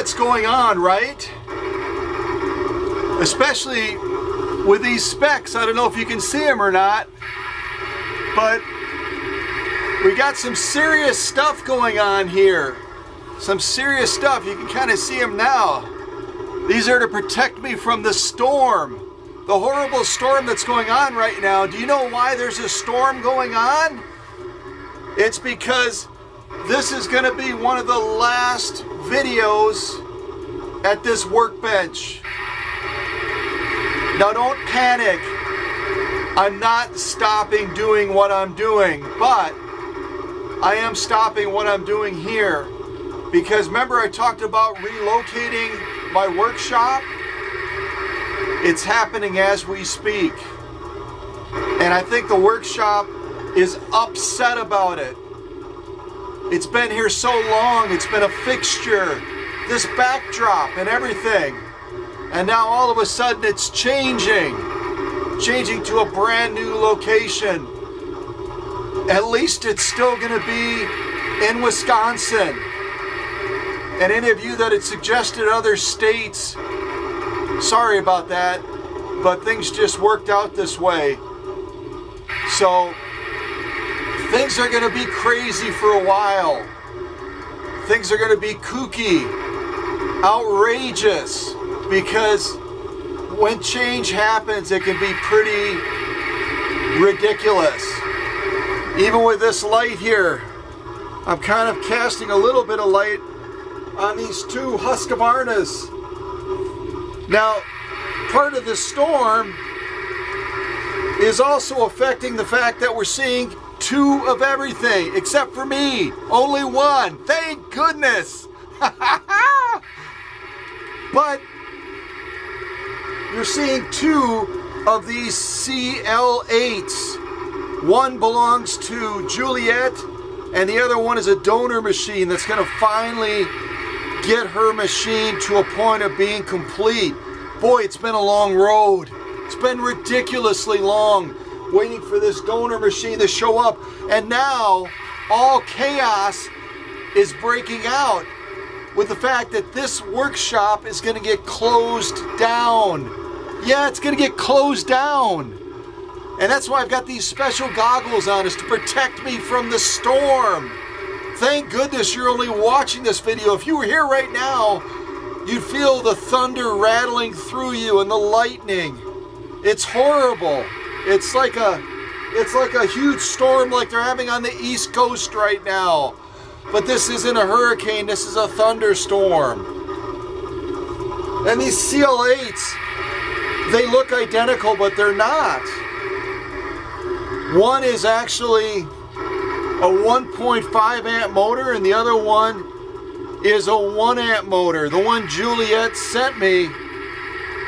what's going on, right? Especially with these specs. I don't know if you can see them or not, but we got some serious stuff going on here. Some serious stuff. You can kind of see them now. These are to protect me from the storm. The horrible storm that's going on right now. Do you know why there's a storm going on? It's because this is going to be one of the last videos at this workbench. Now don't panic. I'm not stopping doing what I'm doing, but I am stopping what I'm doing here. Because remember I talked about relocating my workshop? It's happening as we speak. And I think the workshop is upset about it. It's been here so long, it's been a fixture, this backdrop and everything. And now all of a sudden it's changing to a brand new location. At least it's still gonna be in Wisconsin. And any of you that had suggested other states, sorry about that, but things just worked out this way. So things are going to be crazy for a while. Things are going to be kooky, outrageous, because when change happens, it can be pretty ridiculous. Even with this light here, I'm kind of casting a little bit of light on these two Husqvarnas. Now, part of the storm is also affecting the fact that we're seeing two of everything, except for me. Only one. Thank goodness. But you're seeing two of these CL8s. One belongs to Juliet, and the other one is a donor machine that's going to finally get her machine to a point of being complete. Boy, it's been a long road. It's been ridiculously long waiting for this donor machine to show up. And now all chaos is breaking out with the fact that this workshop is going to get closed down. Yeah, it's going to get closed down. And that's why I've got these special goggles on, is to protect me from the storm. Thank goodness you're only watching this video. If you were here right now, you'd feel the thunder rattling through you and the lightning. It's horrible. It's like a huge storm like they're having on the East Coast right now. But this isn't a hurricane, this is a thunderstorm. And these CL8s, they look identical, but they're not. One is actually a 1.5 amp motor and the other one is a 1 amp motor. The one Juliet sent me,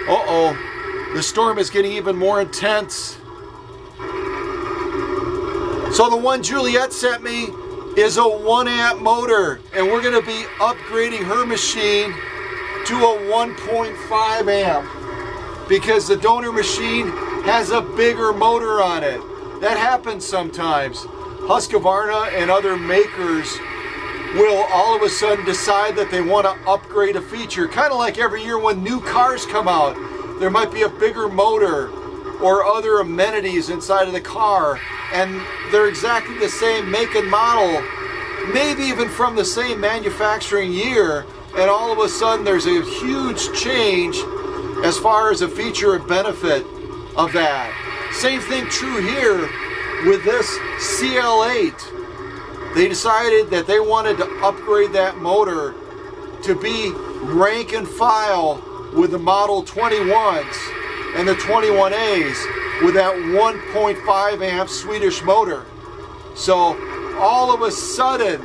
the storm is getting even more intense. So the one Juliet sent me is a 1 amp motor, and we're going to be upgrading her machine to a 1.5 amp because the donor machine has a bigger motor on it. That happens sometimes. Husqvarna and other makers will all of a sudden decide that they want to upgrade a feature. Kind of like every year when new cars come out, there might be a bigger motor or other amenities inside of the car, and they're exactly the same make and model, maybe even from the same manufacturing year, and all of a sudden there's a huge change as far as a feature and benefit of that. Same thing true here with this CL8. They decided that they wanted to upgrade that motor to be rank and file with the Model 21s and the 21As with that 1.5 amp Swedish motor. So all of a sudden,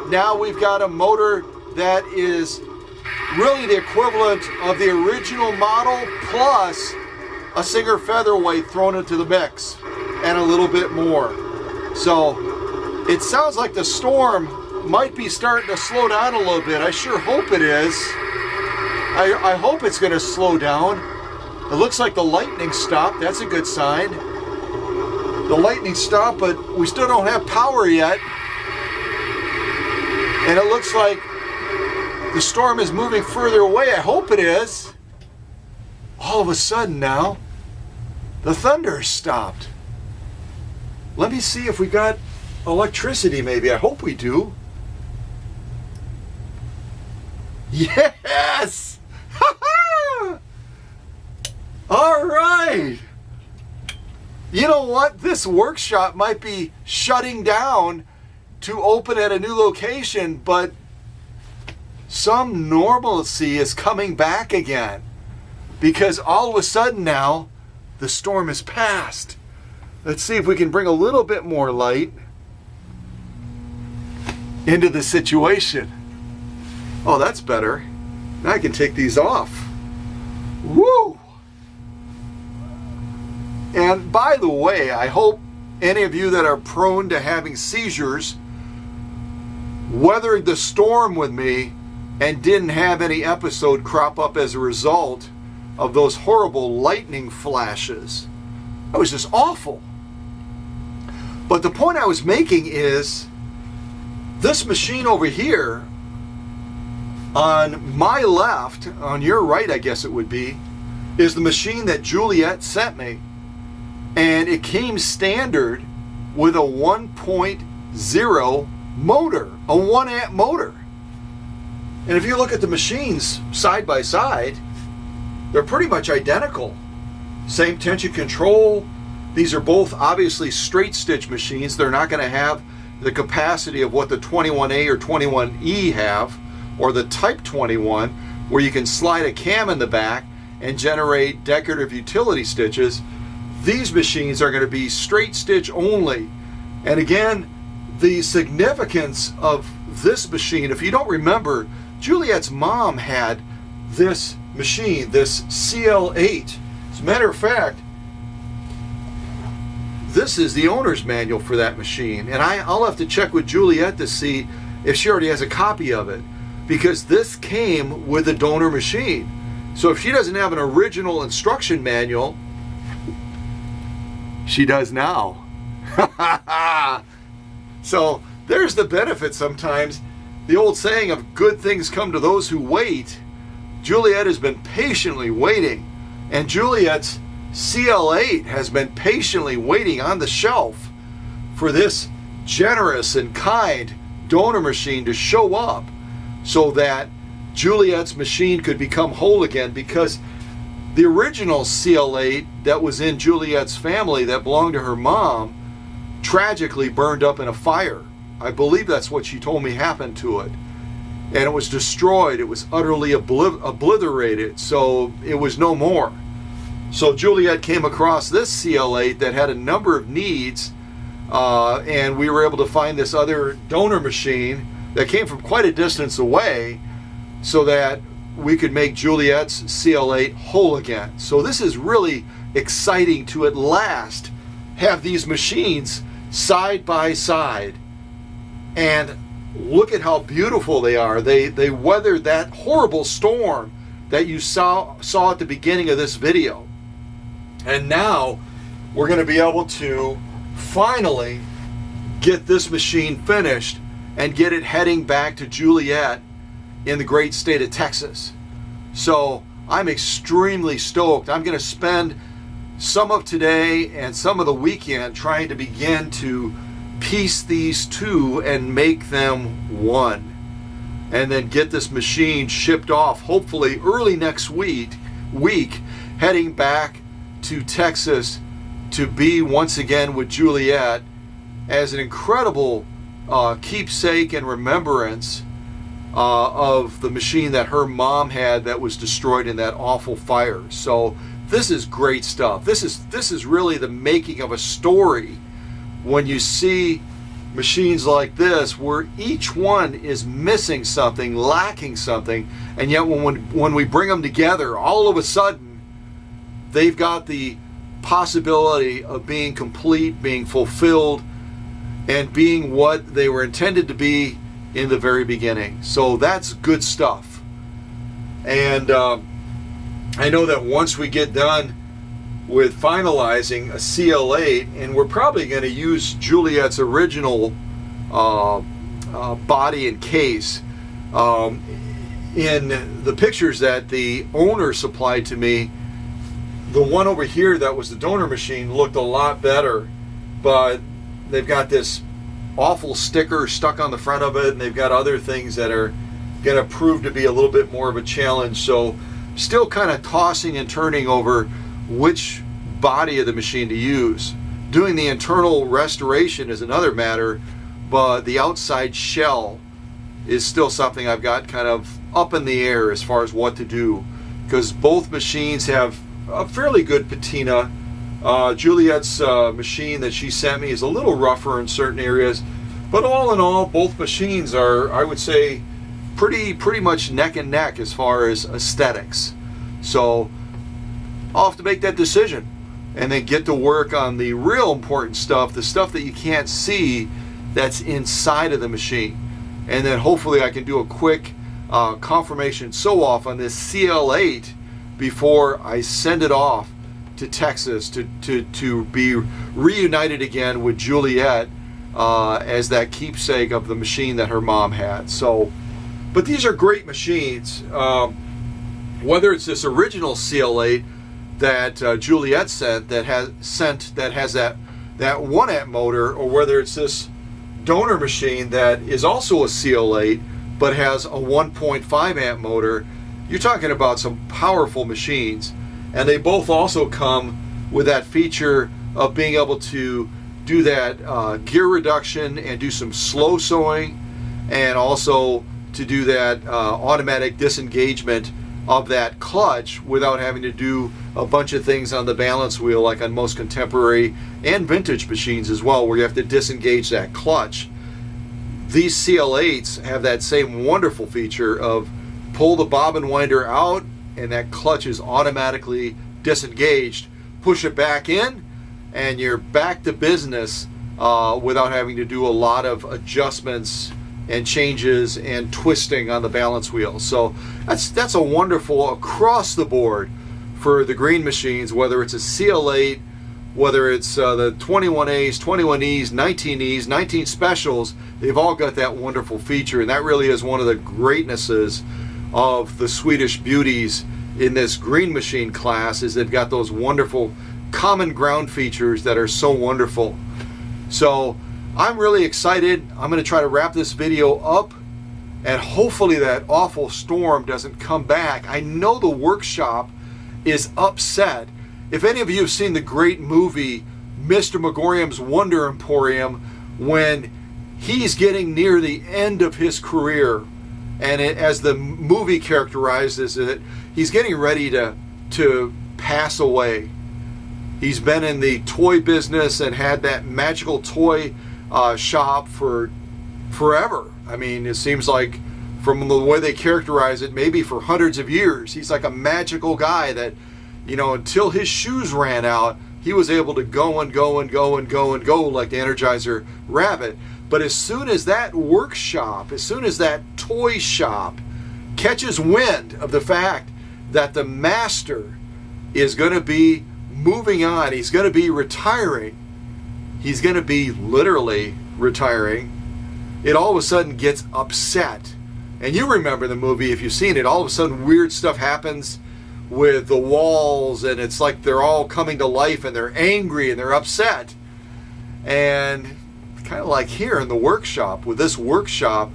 now we've got a motor that is really the equivalent of the original model plus a Singer featherweight thrown into the mix and a little bit more. So it sounds like the storm might be starting to slow down a little bit. I sure hope it is. I hope it's going to slow down. It looks like the lightning stopped. That's a good sign. The lightning stopped, but we still don't have power yet. And it looks like The storm is moving further away. I hope it is. All of a sudden now, the thunder has stopped. Let me see if we got electricity maybe. I hope we do. Yes! All right. You know what? This workshop might be shutting down to open at a new location, but some normalcy is coming back again, because all of a sudden now the storm has passed. Let's see if we can bring a little bit more light into the situation. Oh, that's better. Now I can take these off. Woo! And by the way, I hope any of you that are prone to having seizures weathered the storm with me and didn't have any episode crop up as a result of those horrible lightning flashes. That was just awful. But the point I was making is this machine over here on my left, on your right I guess it would be, is the machine that Juliet sent me. And it came standard with a 1.0 motor, a 1 amp motor. And if you look at the machines side by side, they're pretty much identical. Same tension control. These are both obviously straight stitch machines. They're not going to have the capacity of what the 21A or 21E have, or the Type 21, where you can slide a cam in the back and generate decorative utility stitches. These machines are going to be straight stitch only. And again, the significance of this machine, if you don't remember, Juliet's mom had this machine, this CL8. As a matter of fact, this is the owner's manual for that machine. And I'll have to check with Juliet to see if she already has a copy of it, because this came with the donor machine. So if she doesn't have an original instruction manual, she does now. So there's the benefit sometimes. The old saying of good things come to those who wait. Juliet has been patiently waiting, and Juliet's CL8 has been patiently waiting on the shelf for this generous and kind donor machine to show up so that Juliet's machine could become whole again, because the original CL8 that was in Juliet's family that belonged to her mom tragically burned up in a fire. I believe that's what she told me happened to it. And it was destroyed. It was utterly obliterated. So it was no more. So Juliet came across this CL8 that had a number of needs, and we were able to find this other donor machine that came from quite a distance away so that we could make Juliet's CL8 whole again. So this is really exciting to at last have these machines side by side. And look at how beautiful they are. They weathered that horrible storm that you saw at the beginning of this video. And now we're going to be able to finally get this machine finished and get it heading back to Juliet in the great state of Texas. So I'm extremely stoked. I'm going to spend some of today and some of the weekend trying to begin to piece these two and make them one, and then get this machine shipped off hopefully early next week heading back to Texas to be once again with Juliet as an incredible keepsake and remembrance of the machine that her mom had that was destroyed in that awful fire. So this is great stuff. This is really the making of a story when you see machines like this where each one is missing something, lacking something, and yet when we bring them together, all of a sudden they've got the possibility of being complete, being fulfilled, and being what they were intended to be in the very beginning. So that's good stuff. And I know that once we get done with finalizing a CL8, and we're probably going to use Juliet's original body and case. in the pictures that the owner supplied to me, the one over here that was the donor machine looked a lot better, but they've got this awful sticker stuck on the front of it, and they've got other things that are going to prove to be a little bit more of a challenge. So still kind of tossing and turning over which body of the machine to use. Doing the internal restoration is another matter, but the outside shell is still something I've got kind of up in the air as far as what to do, because both machines have a fairly good patina. Juliet's machine that she sent me is a little rougher in certain areas, but all in all, both machines are, I would say, pretty much neck and neck as far as aesthetics. So I'll have to make that decision and then get to work on the real important stuff, the stuff that you can't see that's inside of the machine. And then hopefully I can do a quick confirmation sew-off on this CL8 before I send it off to Texas to be reunited again with Juliet as that keepsake of the machine that her mom had. So, but these are great machines. Whether it's this original CL8 that Juliet sent that has that 1 amp motor, or whether it's this donor machine that is also a CL8 but has a 1.5 amp motor, you're talking about some powerful machines. And they both also come with that feature of being able to do that gear reduction and do some slow sewing, and also to do that automatic disengagement of that clutch without having to do a bunch of things on the balance wheel like on most contemporary and vintage machines as well, where you have to disengage that clutch. These CL8s have that same wonderful feature of pull the bobbin winder out and that clutch is automatically disengaged. Push it back in and you're back to business without having to do a lot of adjustments and changes and twisting on the balance wheel. So that's a wonderful across the board for the green machines, whether it's a CL8, whether it's the 21As, 21Es, 19Es, 19 Specials. They've all got that wonderful feature, and that really is one of the greatnesses of the Swedish beauties in this green machine class, is they've got those wonderful common ground features that are so wonderful. So I'm really excited. I'm going to try to wrap this video up, and hopefully that awful storm doesn't come back. I know the workshop is upset. If any of you have seen the great movie Mr. Megorium's Wonder Emporium, when he's getting near the end of his career, and as the movie characterizes it, he's getting ready to pass away. He's been in the toy business and had that magical toy shop for forever. I mean, it seems like from the way they characterize it, maybe for hundreds of years. He's like a magical guy that, you know, until his shoes ran out, he was able to go and go and go and go and go like the Energizer Rabbit. But as soon as that workshop, as soon as that toy shop catches wind of the fact that the master is going to be moving on, he's going to be retiring, he's going to be literally retiring, it all of a sudden gets upset. And you remember the movie, if you've seen it, all of a sudden weird stuff happens with the walls, and it's like they're all coming to life, and they're angry and they're upset. And kind of like here in the workshop, with this workshop,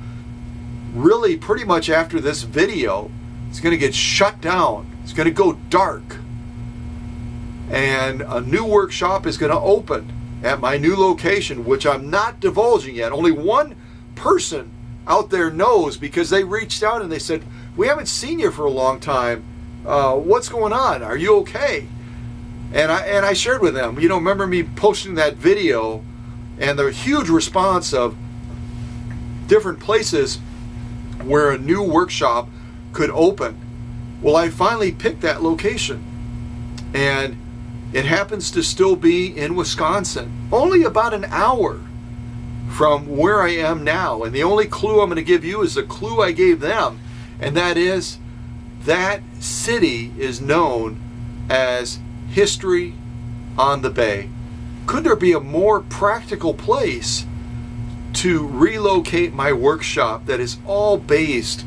really pretty much after this video, it's going to get shut down. It's going to go dark. And a new workshop is going to open at my new location, which I'm not divulging yet. Only one person out there knows, because they reached out and they said, "We haven't seen you for a long time. What's going on? Are you okay?" And I shared with them, you know, remember me posting that video and the huge response of different places where a new workshop could open. Well, I finally picked that location, and it happens to still be in Wisconsin, only about an hour from where I am now. And the only clue I'm going to give you is the clue I gave them, and that is that city is known as History on the Bay. Could there be a more practical place to relocate my workshop that is all based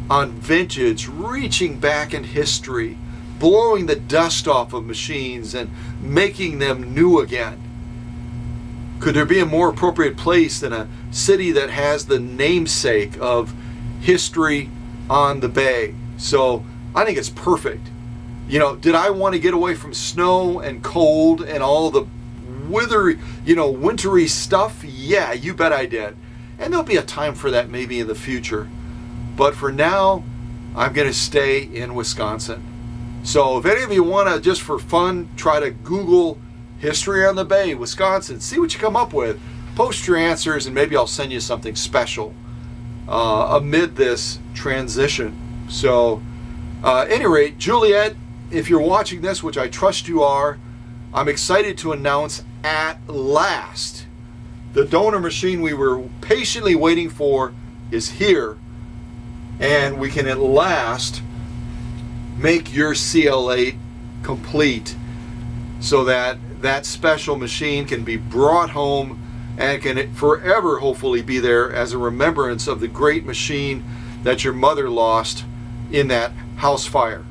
on vintage, reaching back in history, blowing the dust off of machines and making them new again. Could there be a more appropriate place than a city that has the namesake of history on the bay? So I think it's perfect. You know, did I want to get away from snow and cold and all the withery, wintry stuff? Yeah, you bet I did. And there'll be a time for that maybe in the future. But for now, I'm going to stay in Wisconsin. So if any of you want to, just for fun, try to Google history on the bay, Wisconsin, see what you come up with. Post your answers and maybe I'll send you something special amid this transition. So at any rate, Juliet, if you're watching this, which I trust you are, I'm excited to announce at last the donor machine we were patiently waiting for is here, and we can at last make your CL8 complete so that that special machine can be brought home and can forever hopefully be there as a remembrance of the great machine that your mother lost in that house fire.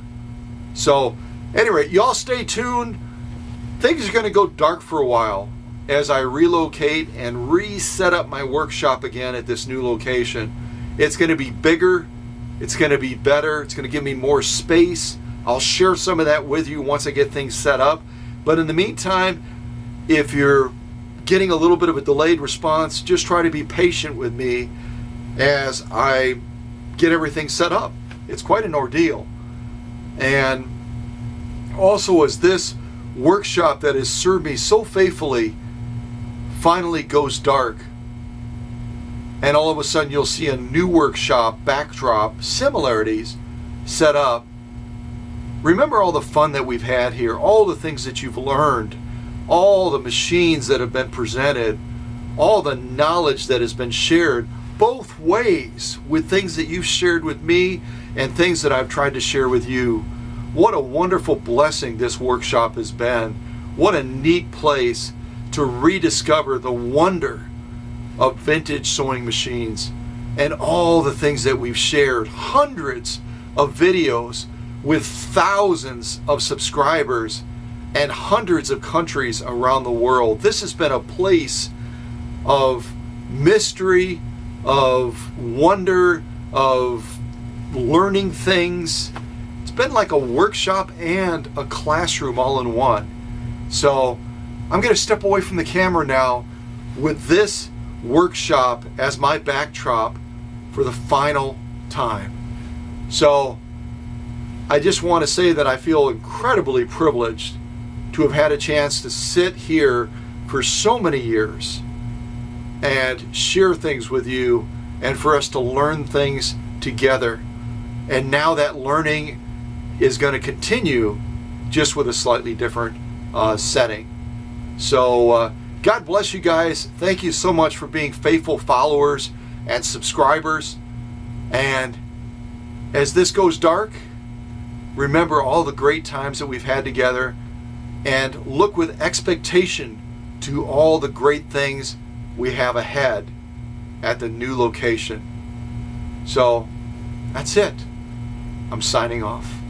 So anyway, y'all stay tuned. Things are going to go dark for a while as I relocate and reset up my workshop again at this new location. It's going to be bigger. It's going to be better. It's going to give me more space. I'll share some of that with you once I get things set up. But in the meantime, if you're getting a little bit of a delayed response, just try to be patient with me as I get everything set up. It's quite an ordeal. And also, as this workshop that has served me so faithfully finally goes dark, and all of a sudden you'll see a new workshop backdrop, similarities set up. Remember all the fun that we've had here, all the things that you've learned, all the machines that have been presented, all the knowledge that has been shared both ways with things that you've shared with me and things that I've tried to share with you. What a wonderful blessing this workshop has been. What a neat place to rediscover the wonder of vintage sewing machines and all the things that we've shared. Hundreds of videos with thousands of subscribers and hundreds of countries around the world. This has been a place of mystery, of wonder, of learning things. It's been like a workshop and a classroom all in one. So I'm going to step away from the camera now with this workshop as my backdrop for the final time. So I just want to say that I feel incredibly privileged to have had a chance to sit here for so many years and share things with you and for us to learn things together. And now that learning is going to continue just with a slightly different setting. So God bless you guys. Thank you so much for being faithful followers and subscribers. And as this goes dark, remember all the great times that we've had together and look with expectation to all the great things we have ahead at the new location. So that's it. I'm signing off.